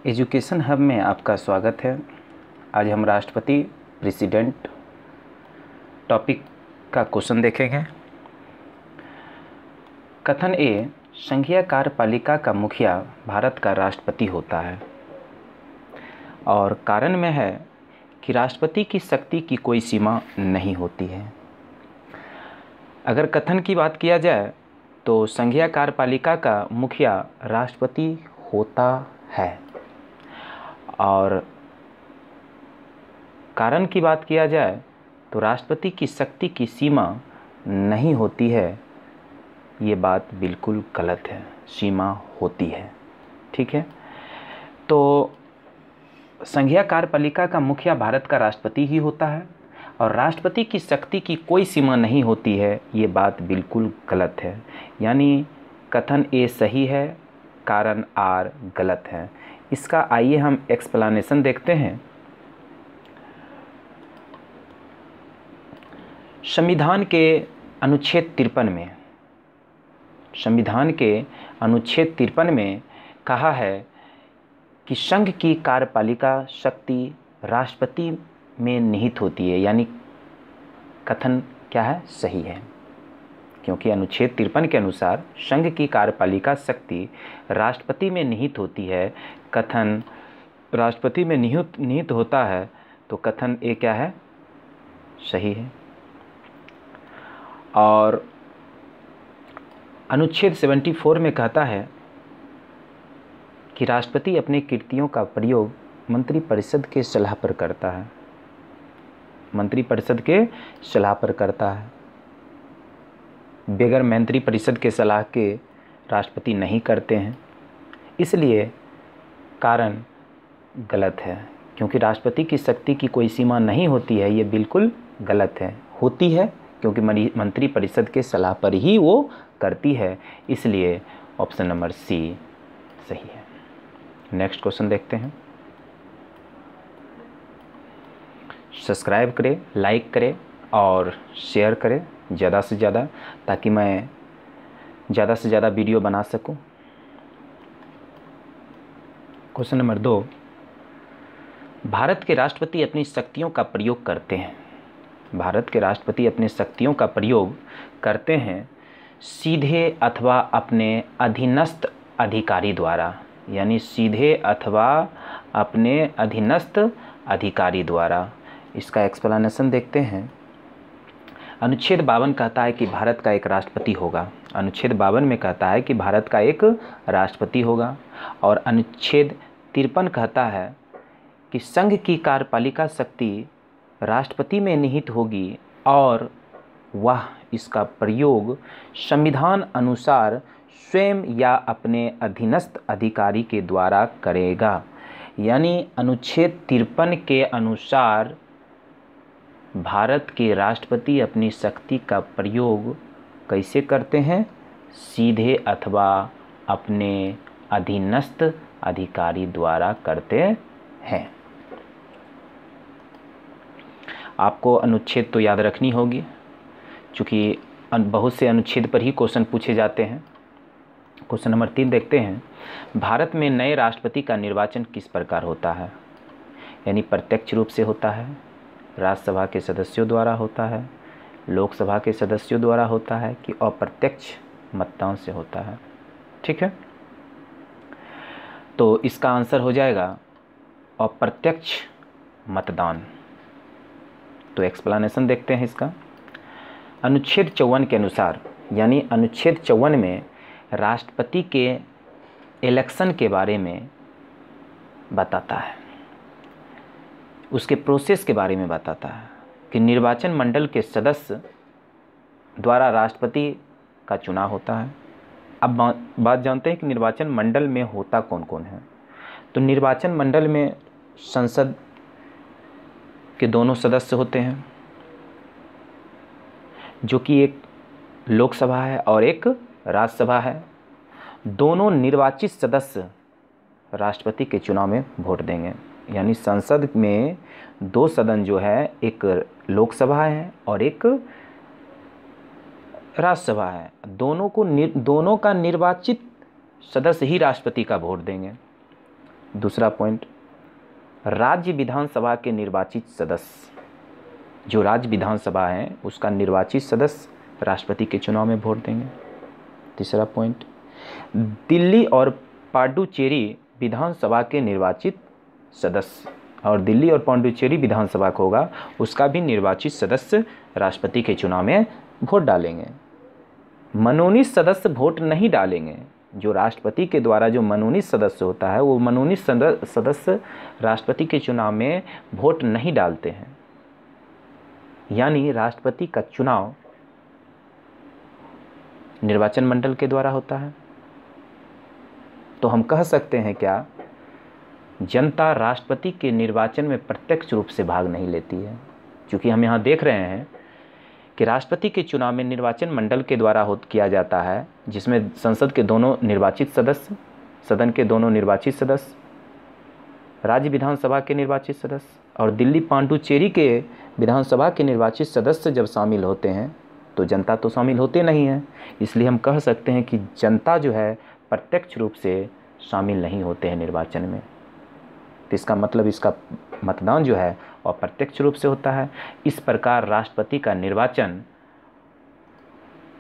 Education hub में आपका स्वागत है। आज हम राष्ट्रपति प्रेसिडेंट टॉपिक का क्वेश्चन देखेंगे। कथन ए, संघीय कार्यपालिका का मुखिया भारत का राष्ट्रपति होता है और कारण में है कि राष्ट्रपति की शक्ति की कोई सीमा नहीं होती है। अगर कथन की बात किया जाए तो संघीय कार्यपालिका का मुखिया राष्ट्रपति होता है और कारण की बात किया जाए तो राष्ट्रपति की शक्ति की सीमा नहीं होती है। ये बात बिल्कुल गलत है, सीमा होती है। ठीक है, तो संघीय कार्यपालिका का मुखिया भारत का राष्ट्रपति ही होता है और राष्ट्रपति की शक्ति की कोई सीमा नहीं होती है। ये बात बिल्कुल गलत है, यानी कथन ए सही है, कारण आर गलत है। इसका आइए हम एक्सप्लेनेशन देखते हैं। संविधान के अनुच्छेद 53 में कहा है कि संघ की कार्यपालिका शक्ति राष्ट्रपति में निहित होती है, यानी कथन क्या है, सही है, क्योंकि अनुच्छेद 53 के अनुसार संघ की कार्यपालिका शक्ति राष्ट्रपति में निहित होती है। कथन राष्ट्रपति में निहित होता है तो कथन ए क्या है, सही है। और अनुच्छेद 74 में कहता है कि राष्ट्रपति अपने कृतियों का प्रयोग मंत्रिपरिषद के सलाह पर करता है, मंत्रिपरिषद के सलाह पर करता है। बगैर मंत्रिपरिषद के सलाह के राष्ट्रपति नहीं करते हैं, इसलिए कारण गलत है, क्योंकि राष्ट्रपति की शक्ति की कोई सीमा नहीं होती है। ये बिल्कुल गलत है, होती है क्योंकि मंत्रिपरिषद के सलाह पर ही वो करती है, इसलिए ऑप्शन नंबर सी सही है। नेक्स्ट क्वेश्चन देखते हैं। सब्सक्राइब करें, लाइक करें और शेयर करें ज़्यादा से ज़्यादा, ताकि मैं ज़्यादा से ज़्यादा वीडियो बना सकूं। क्वेश्चन नंबर 2, भारत के राष्ट्रपति अपनी शक्तियों का प्रयोग करते हैं। भारत के राष्ट्रपति अपनी शक्तियों का प्रयोग करते हैं सीधे अथवा अपने अधीनस्थ अधिकारी द्वारा, यानी सीधे अथवा अपने अधीनस्थ अधिकारी द्वारा। इसका एक्सप्लेनेशन देखते हैं। अनुच्छेद 52 कहता है कि भारत का एक राष्ट्रपति होगा। अनुच्छेद 52 में कहता है कि भारत का एक राष्ट्रपति होगा और अनुच्छेद 53 कहता है कि संघ की कार्यपालिका शक्ति राष्ट्रपति में निहित होगी और वह इसका प्रयोग संविधान अनुसार स्वयं या अपने अधीनस्थ अधिकारी के द्वारा करेगा। यानी अनुच्छेद 53 के अनुसार भारत के राष्ट्रपति अपनी शक्ति का प्रयोग कैसे करते हैं, सीधे अथवा अपने अधीनस्थ अधिकारी द्वारा करते हैं। आपको अनुच्छेद तो याद रखनी होगी, क्योंकि बहुत से अनुच्छेद पर ही क्वेश्चन पूछे जाते हैं। क्वेश्चन नंबर 3 देखते हैं। भारत में नए राष्ट्रपति का निर्वाचन किस प्रकार होता है, यानी प्रत्यक्ष रूप से होता है, राज्यसभा के सदस्यों द्वारा होता है, लोकसभा के सदस्यों द्वारा होता है, कि अप्रत्यक्ष मतदान से होता है। ठीक है, तो इसका आंसर हो जाएगा अप्रत्यक्ष मतदान। तो एक्सप्लेनेशन देखते हैं इसका। अनुच्छेद 54 के अनुसार, यानी अनुच्छेद 54 में राष्ट्रपति के इलेक्शन के बारे में बताता है, उसके प्रोसेस के बारे में बताता है कि निर्वाचन मंडल के सदस्य द्वारा राष्ट्रपति का चुनाव होता है। अब बात जानते हैं कि निर्वाचन मंडल में होता कौन कौन है। तो निर्वाचन मंडल में संसद के दोनों सदस्य होते हैं, जो कि एक लोकसभा है और एक राज्यसभा है। दोनों निर्वाचित सदस्य राष्ट्रपति के चुनाव में वोट देंगे, यानी संसद में 2 सदन जो है, एक लोकसभा है और एक राज्यसभा है। दोनों का निर्वाचित सदस्य ही राष्ट्रपति का वोट देंगे। दूसरा पॉइंट, राज्य विधानसभा के निर्वाचित सदस्य, जो राज्य विधानसभा है उसका निर्वाचित सदस्य राष्ट्रपति के चुनाव में वोट देंगे। तीसरा पॉइंट, दिल्ली और पुडुचेरी विधानसभा के निर्वाचित सदस्य, और दिल्ली और पुडुचेरी विधानसभा को होगा उसका भी निर्वाचित सदस्य राष्ट्रपति के चुनाव में वोट डालेंगे। मनोनीत सदस्य वोट नहीं डालेंगे। जो राष्ट्रपति के द्वारा जो मनोनीत सदस्य होता है वो मनोनीत सदस्य राष्ट्रपति के चुनाव में वोट नहीं डालते हैं। यानी राष्ट्रपति का चुनाव निर्वाचन मंडल के द्वारा होता है। तो हम कह सकते हैं क्या, जनता राष्ट्रपति के निर्वाचन में प्रत्यक्ष रूप से भाग नहीं लेती है, क्योंकि हम यहाँ देख रहे हैं कि राष्ट्रपति के चुनाव में निर्वाचन मंडल के द्वारा किया जाता है, जिसमें संसद के दोनों निर्वाचित सदस्य, सदन के दोनों निर्वाचित सदस्य, राज्य विधानसभा के निर्वाचित सदस्य और दिल्ली पुडुचेरी के विधानसभा के निर्वाचित सदस्य जब शामिल होते हैं तो जनता तो शामिल होते नहीं हैं। इसलिए हम कह सकते हैं कि जनता जो है प्रत्यक्ष रूप से शामिल नहीं होते हैं निर्वाचन में। तो इसका मतलब इसका मतदान जो है और प्रत्यक्ष रूप से होता है। इस प्रकार राष्ट्रपति का निर्वाचन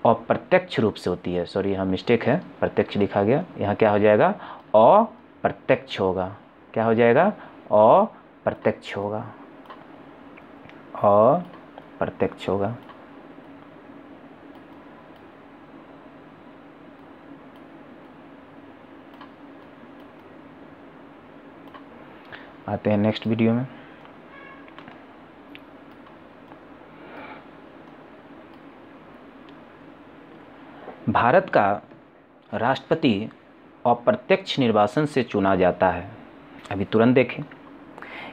अप्रत्यक्ष रूप से होती है। सॉरी, यहाँ मिस्टेक है, प्रत्यक्ष लिखा गया, यहाँ क्या हो जाएगा, अप्रत्यक्ष होगा। क्या हो जाएगा, अप्रत्यक्ष होगा, अप्रत्यक्ष होगा। आते हैं नेक्स्ट वीडियो में। भारत का राष्ट्रपति अप्रत्यक्ष निर्वाचन से चुना जाता है। अभी तुरंत देखें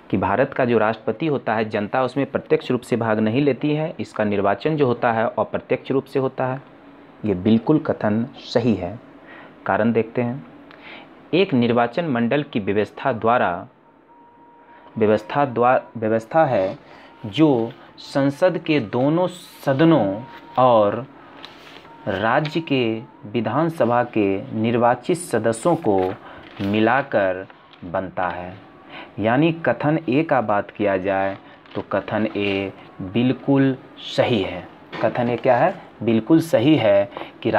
कि भारत का जो राष्ट्रपति होता है जनता उसमें प्रत्यक्ष रूप से भाग नहीं लेती है, इसका निर्वाचन जो होता है अप्रत्यक्ष रूप से होता है। ये बिल्कुल कथन सही है। कारण देखते हैं। एक निर्वाचन मंडल की व्यवस्था है जो संसद के दोनों सदनों और राज्य के विधानसभा के निर्वाचित सदस्यों को मिलाकर बनता है। यानी कथन ए का बात किया जाए तो कथन ए बिल्कुल सही है। कथन ए क्या है, बिल्कुल सही है कि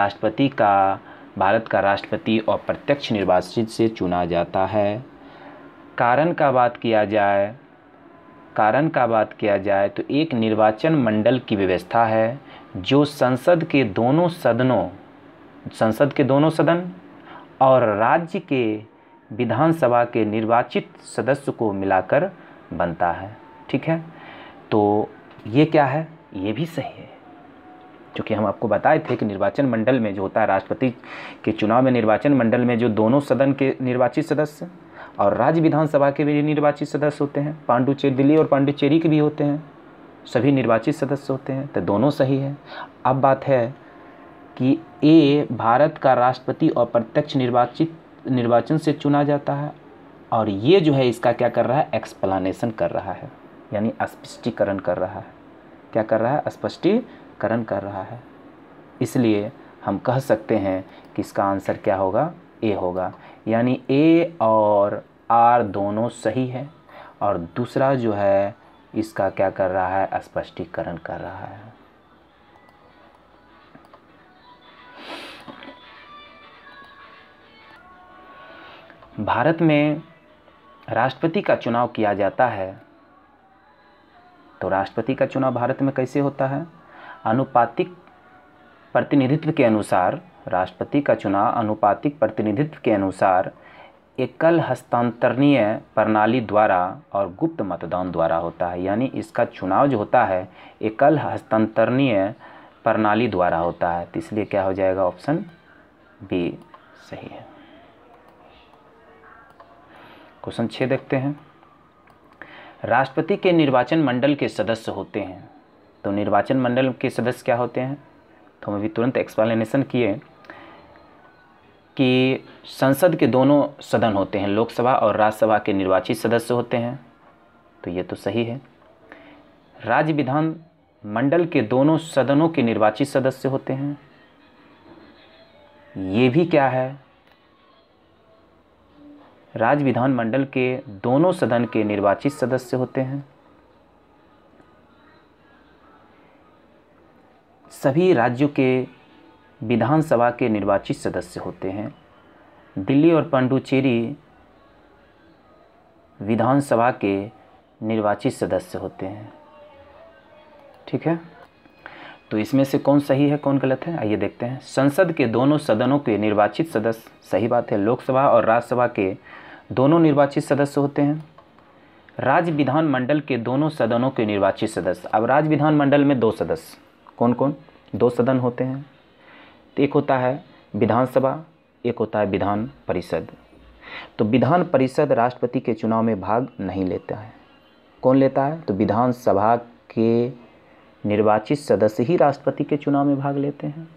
भारत का राष्ट्रपति अप्रत्यक्ष निर्वाचित से चुना जाता है। कारण का बात किया जाए तो एक निर्वाचन मंडल की व्यवस्था है जो संसद के दोनों सदन और राज्य के विधानसभा के निर्वाचित सदस्य को मिलाकर बनता है। ठीक है, तो ये क्या है, ये भी सही है। क्योंकि हम आपको बताए थे कि निर्वाचन मंडल में जो होता है राष्ट्रपति के चुनाव में निर्वाचन मंडल में जो दोनों सदन के निर्वाचित सदस्य और राज्य विधानसभा के भी निर्वाचित सदस्य होते हैं, दिल्ली और पुडुचेरी के भी होते हैं, सभी निर्वाचित सदस्य होते हैं। तो दोनों सही है। अब बात है कि ए भारत का राष्ट्रपति अप्रत्यक्ष निर्वाचन से चुना जाता है, और ये जो है इसका क्या कर रहा है, एक्सप्लेनेशन कर रहा है, यानी स्पष्टीकरण कर रहा है। क्या कर रहा है, स्पष्टीकरण कर रहा है। इसलिए हम कह सकते हैं कि इसका आंसर क्या होगा, ए होगा। यानी ए और आर दोनों सही है, और दूसरा जो है इसका क्या कर रहा है, स्पष्टीकरण कर रहा है। भारत में राष्ट्रपति का चुनाव किया जाता है, तो राष्ट्रपति का चुनाव भारत में कैसे होता है, आनुपातिक प्रतिनिधित्व के अनुसार। राष्ट्रपति का चुनाव आनुपातिक प्रतिनिधित्व के अनुसार एकल हस्तांतरणीय प्रणाली द्वारा और गुप्त मतदान द्वारा होता है। यानी इसका चुनाव जो होता है एकल हस्तांतरणीय प्रणाली द्वारा होता है। तो इसलिए क्या हो जाएगा, ऑप्शन बी सही है। क्वेश्चन 6 देखते हैं। राष्ट्रपति के निर्वाचन मंडल के सदस्य होते हैं। तो निर्वाचन मंडल के सदस्य क्या होते हैं, तो हम अभी तुरंत एक्सप्लेनेशन किए कि संसद के दोनों सदन होते हैं, लोकसभा और राज्यसभा के निर्वाचित सदस्य होते हैं। तो ये तो सही है। राज्य विधान मंडल के दोनों सदनों के निर्वाचित सदस्य होते हैं। ये भी क्या है, राज्य विधानमंडल के दोनों सदन के निर्वाचित सदस्य होते हैं। सभी राज्यों के विधानसभा के निर्वाचित सदस्य होते हैं। दिल्ली और पुडुचेरी विधानसभा के निर्वाचित सदस्य होते हैं। ठीक है, तो इसमें से कौन सही है कौन गलत है, आइए देखते हैं। संसद के दोनों सदनों के निर्वाचित सदस्य, सही बात है, लोकसभा और राज्यसभा के दोनों निर्वाचित सदस्य होते हैं। राज्य विधानमंडल के दोनों सदनों के निर्वाचित सदस्य, अब राज्य विधानमंडल में दो सदस्य, कौन कौन, दो सदन होते हैं। तो एक होता है विधानसभा, एक होता है विधान परिषद। तो विधान परिषद राष्ट्रपति के चुनाव में भाग नहीं लेता है। कौन लेता है, तो विधानसभा के निर्वाचित सदस्य ही राष्ट्रपति के चुनाव में भाग लेते हैं।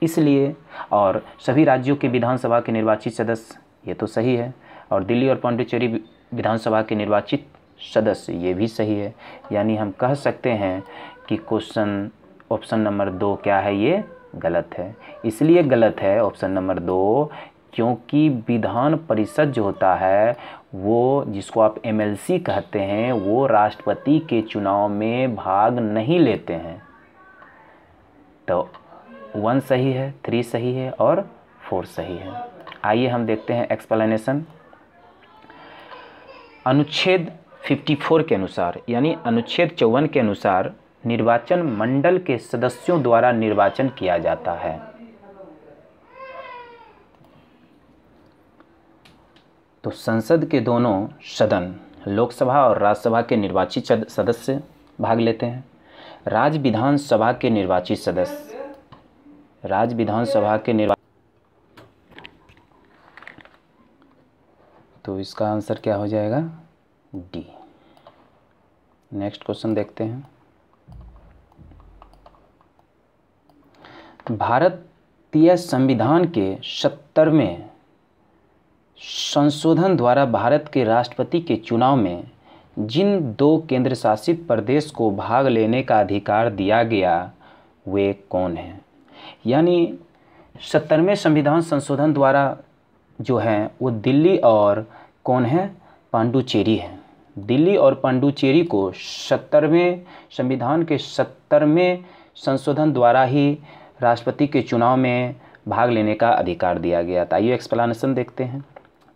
इसलिए, और सभी राज्यों के विधानसभा के निर्वाचित सदस्य, ये तो सही है, और दिल्ली और पुडुचेरी विधानसभा के निर्वाचित सदस्य, ये भी सही है। यानी हम कह सकते हैं कि क्वेश्चन ऑप्शन नंबर 2 क्या है, ये गलत है। इसलिए गलत है ऑप्शन नंबर 2 क्योंकि विधान परिषद जो होता है वो, जिसको आप एमएलसी कहते हैं, वो राष्ट्रपति के चुनाव में भाग नहीं लेते हैं। तो 1 सही है, 3 सही है और 4 सही है। आइए हम देखते हैं एक्सप्लेनेशन। अनुच्छेद 54 के अनुसार, यानी अनुच्छेद 54 के अनुसार निर्वाचन मंडल के सदस्यों द्वारा निर्वाचन किया जाता है। तो संसद के दोनों सदन, लोकसभा और राज्यसभा के निर्वाचित सदस्य भाग लेते हैं। राज्य विधानसभा के निर्वाचित सदस्य, राज्य विधानसभा के तो इसका आंसर क्या हो जाएगा, डी। नेक्स्ट क्वेश्चन देखते हैं। भारतीय संविधान के 70वें संशोधन द्वारा भारत के राष्ट्रपति के चुनाव में जिन 2 केंद्र शासित प्रदेश को भाग लेने का अधिकार दिया गया वे कौन हैं। यानी 70वें संविधान संशोधन द्वारा जो है वो दिल्ली और कौन है, पुडुचेरी है। दिल्ली और पुडुचेरी को 70वें संविधान के 70वें संशोधन द्वारा ही राष्ट्रपति के चुनाव में भाग लेने का अधिकार दिया गया था। आइए एक्सप्लेनेशन देखते हैं।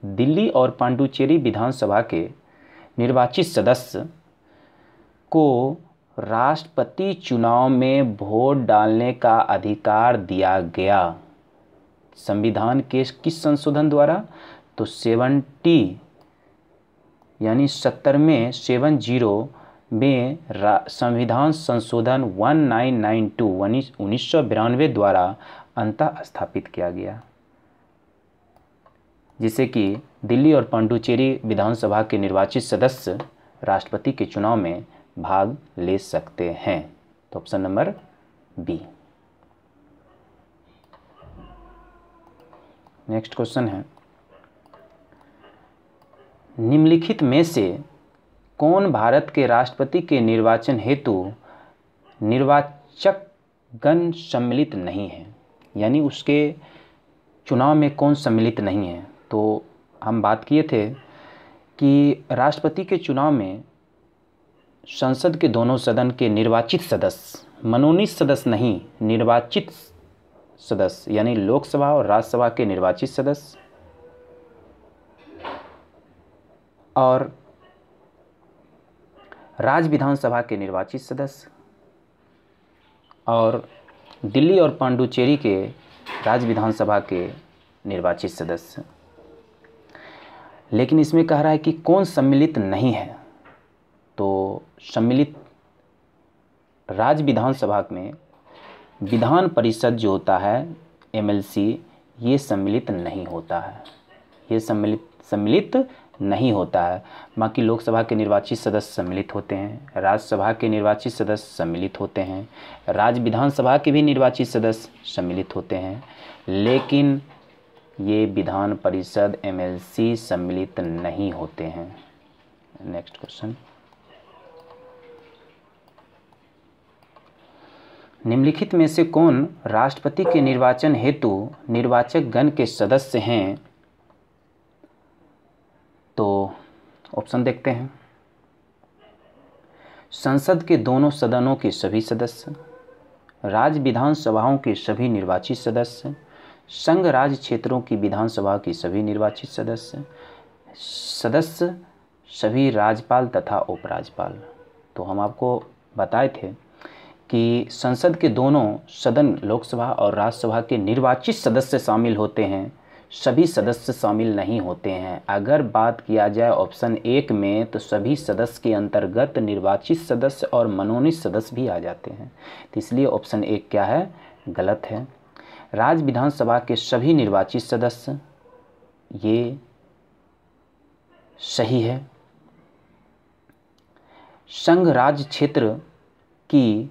दिल्ली और पुडुचेरी विधानसभा के निर्वाचित सदस्य को राष्ट्रपति चुनाव में वोट डालने का अधिकार दिया गया संविधान के किस संशोधन द्वारा, तो 70 यानी 70वें 70 में संविधान संशोधन 1992 1992 द्वारा अंतः स्थापित किया गया, जिससे कि दिल्ली और पुडुचेरी विधानसभा के निर्वाचित सदस्य राष्ट्रपति के चुनाव में भाग ले सकते हैं। तो option number B. Next question है, निम्नलिखित में से कौन भारत के राष्ट्रपति के निर्वाचन हेतु निर्वाचक गण सम्मिलित नहीं है। यानी उसके चुनाव में कौन सम्मिलित नहीं है। तो हम बात किए थे कि राष्ट्रपति के चुनाव में संसद के दोनों सदन के निर्वाचित सदस्य, मनोनीत सदस्य नहीं, निर्वाचित सदस्य, यानी लोकसभा और राज्यसभा के निर्वाचित सदस्य और राज्य विधानसभा के निर्वाचित सदस्य और दिल्ली और पुडुचेरी के राज्य विधानसभा के निर्वाचित सदस्य। लेकिन इसमें कह रहा है कि कौन सम्मिलित नहीं है। तो सम्मिलित राज्य विधानसभा में विधान परिषद जो होता है एमएलसी, ये सम्मिलित नहीं होता है, ये सम्मिलित नहीं होता है। बाकी लोकसभा के निर्वाचित सदस्य सम्मिलित होते हैं, राज्यसभा के निर्वाचित सदस्य सम्मिलित होते हैं, राज्य विधानसभा के भी निर्वाचित सदस्य सम्मिलित होते हैं, लेकिन ये विधान परिषद एमएलसी सम्मिलित नहीं होते हैं। नेक्स्ट क्वेश्चन, निम्नलिखित में से कौन राष्ट्रपति के निर्वाचन हेतु निर्वाचक गण के सदस्य हैं तो ऑप्शन देखते हैं। संसद के दोनों सदनों के सभी सदस्य, राज्य विधानसभाओं के सभी निर्वाचित सदस्य, संघ राज्य क्षेत्रों की विधानसभा की सभी निर्वाचित सदस्य, सदस्य सभी राज्यपाल तथा उपराज्यपाल। तो हम आपको बताए थे कि संसद के दोनों सदन लोकसभा और राज्यसभा के निर्वाचित सदस्य शामिल होते हैं, सभी सदस्य शामिल नहीं होते हैं। अगर बात किया जाए ऑप्शन 1 में तो सभी सदस्य के अंतर्गत निर्वाचित सदस्य और मनोनीत सदस्य भी आ जाते हैं। तो इसलिए ऑप्शन 1 क्या है, गलत है। राज्य विधानसभा के सभी निर्वाचित सदस्य, ये सही है। संघ राज्य क्षेत्र की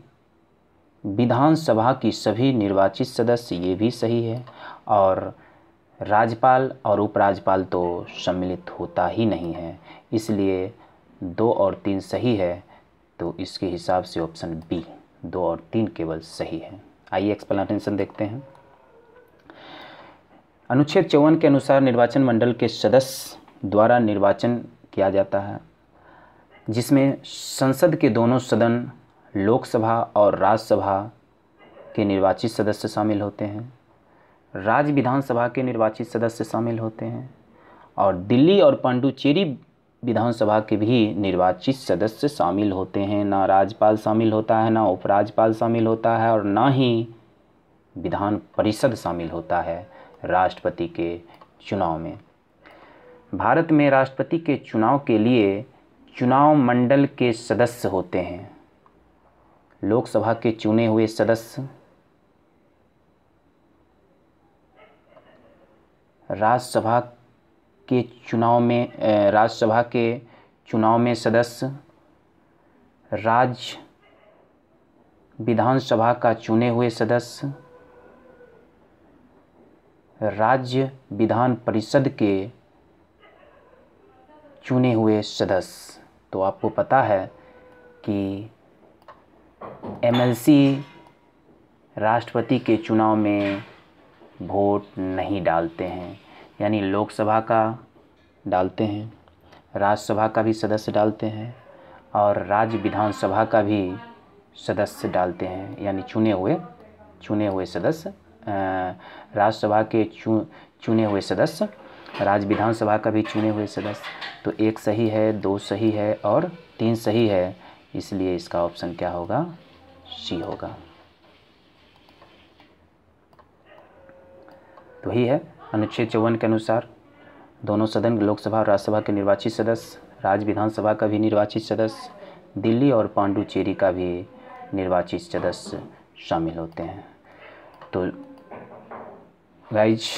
विधानसभा की सभी निर्वाचित सदस्य, ये भी सही है। और राज्यपाल और उपराज्यपाल तो सम्मिलित होता ही नहीं है, इसलिए 2 और 3 सही है। तो इसके हिसाब से ऑप्शन बी 2 और 3 केवल सही है। आइए एक्सप्लेनेशन देखते हैं। अनुच्छेद 54 के अनुसार निर्वाचन मंडल के सदस्य द्वारा निर्वाचन किया जाता है, जिसमें संसद के दोनों सदन लोकसभा और राज्यसभा के निर्वाचित सदस्य शामिल होते हैं, राज्य विधानसभा के निर्वाचित सदस्य शामिल होते हैं, और दिल्ली और पांडुचेरी विधानसभा के भी निर्वाचित सदस्य शामिल होते हैं। ना राज्यपाल शामिल होता है, ना उपराज्यपाल शामिल होता है, और ना ही विधान परिषद शामिल होता है राष्ट्रपति के चुनाव में। भारत में राष्ट्रपति के चुनाव के लिए चुनाव मंडल के सदस्य होते हैं, लोकसभा के चुने हुए सदस्य, राज्यसभा के चुनाव में सदस्य, राज्य विधानसभा का चुने हुए सदस्य, राज्य विधान परिषद के चुने हुए सदस्य। तो आपको पता है कि एमएलसी राष्ट्रपति के चुनाव में वोट नहीं डालते हैं, यानी लोकसभा का डालते हैं, राज्यसभा का भी सदस्य डालते हैं, और राज्य विधानसभा का भी सदस्य डालते हैं, यानी चुने हुए सदस्य, राज्यसभा के चुने हुए सदस्य, राज्य विधानसभा का भी चुने हुए सदस्य। तो 1 सही है, 2 सही है और 3 सही है, इसलिए इसका ऑप्शन क्या होगा, सी होगा। तो ही है अनुच्छेद 54 के अनुसार दोनों सदन लोकसभा और राज्यसभा के निर्वाचित सदस्य, राज्य विधानसभा का भी निर्वाचित सदस्य, दिल्ली और पांडुचेरी का भी निर्वाचित सदस्य शामिल होते हैं। तो गाइज,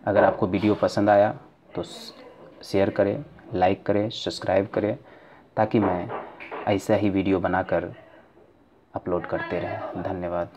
अगर आपको वीडियो पसंद आया तो शेयर करें, लाइक करें, सब्सक्राइब करें, ताकि मैं ऐसा ही वीडियो बनाकर अपलोड करते रहें। धन्यवाद।